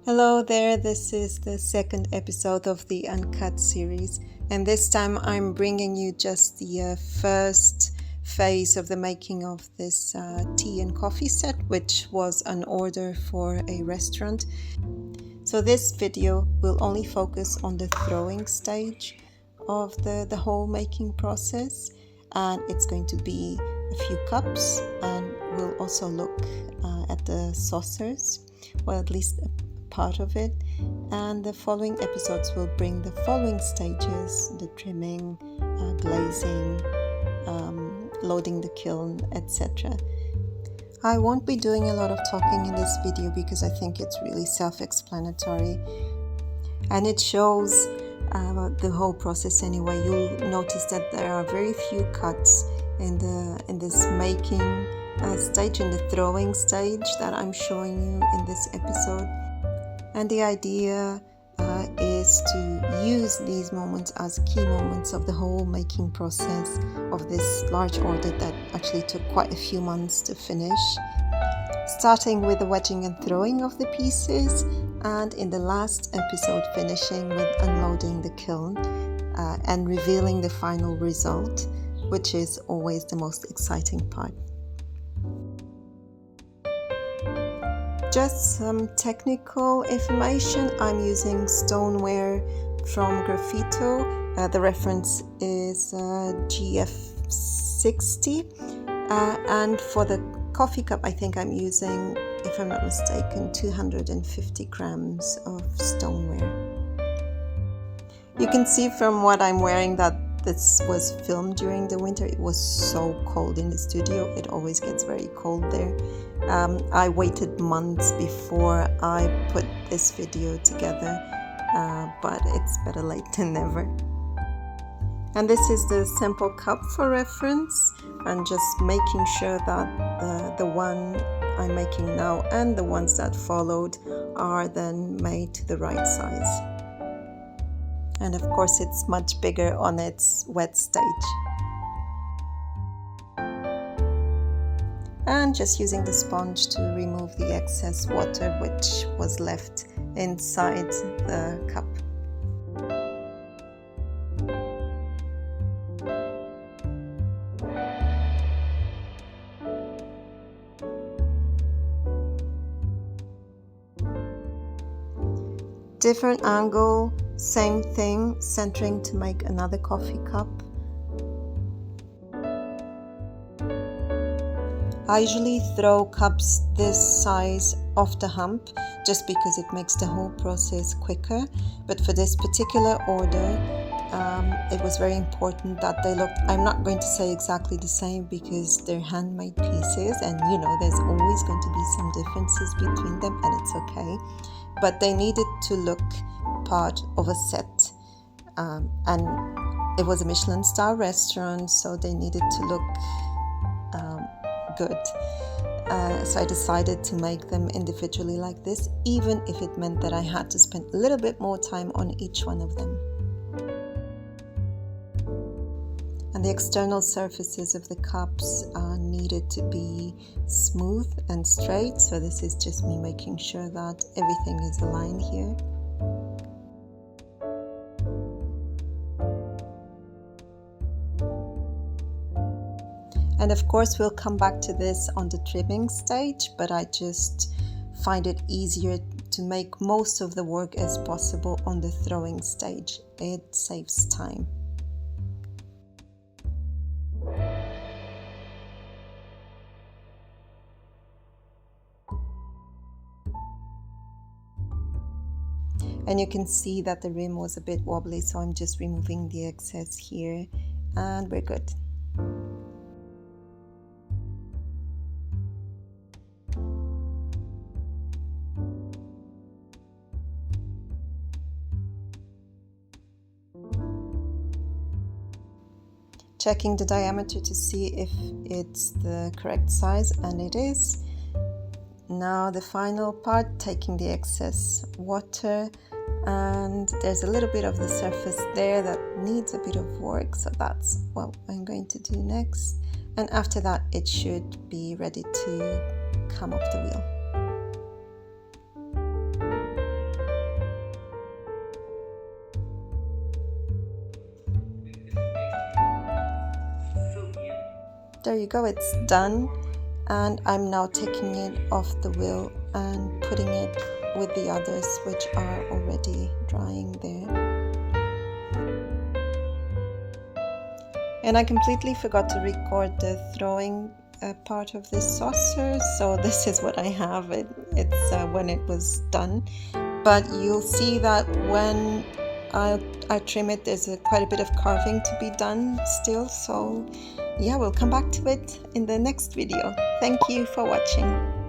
Hello there, this is the second episode of the UNCUT series, and this time I'm bringing you just the first phase of the making of this tea and coffee set, which was an order for a restaurant. So this video will only focus on the throwing stage of the whole making process, and it's going to be a few cups, and we'll also look at the saucers, well, at least a part of it. And the following episodes will bring the following stages: the trimming, glazing, loading the kiln, etc. I won't be doing a lot of talking in this video because I think it's really self-explanatory, and it shows the whole process anyway. You'll notice that there are very few cuts in this making stage, in the throwing stage that I'm showing you in this episode. And the idea is to use these moments as key moments of the whole making process of this large order that actually took quite a few months to finish. Starting with the wedging and throwing of the pieces, and in the last episode finishing with unloading the kiln and revealing the final result, which is always the most exciting part. Just some technical information. I'm using stoneware from Graffito. The reference is GF60. And for the coffee cup, I think I'm using, if I'm not mistaken, 250 grams of stoneware. You can see from what I'm wearing that this was filmed during the winter. It was so cold in the studio. It always gets very cold there. I waited months before I put this video together, but it's better late than never. And this is the simple cup for reference, and just making sure that the one I'm making now and the ones that followed are then made to the right size. And of course it's much bigger on its wet stage. And just using the sponge to remove the excess water which was left inside the cup. Different angle, same thing, centering to make another coffee cup. I usually throw cups this size off the hump just because it makes the whole process quicker, but for this particular order it was very important that they looked, I'm not going to say exactly the same because they're handmade pieces, and you know there's always going to be some differences between them, and it's okay, but they needed to look part of a set, and it was a Michelin Star Restaurant, so they needed to look good. So I decided to make them individually like this, even if it meant that I had to spend a little bit more time on each one of them. And the external surfaces of the cups needed to be smooth and straight, so this is just me making sure that everything is aligned here. And of course we'll come back to this on the trimming stage, but I just find it easier to make most of the work as possible on the throwing stage. It saves time. And you can see that the rim was a bit wobbly, so I'm just removing the excess here, and we're good. Checking the diameter to see if it's the correct size, and it is. Now the final part, taking the excess water, and there's a little bit of the surface there that needs a bit of work, so that's what I'm going to do next, and after that it should be ready to come off the wheel. there you go, it's done. And I'm now taking it off the wheel and putting it with the others, which are already drying there. And I completely forgot to record the throwing part of this saucer, so this is what I have. It's when it was done. But you'll see that when I trim it, there's quite a bit of carving to be done still. So yeah, we'll come back to it in the next video. Thank you for watching.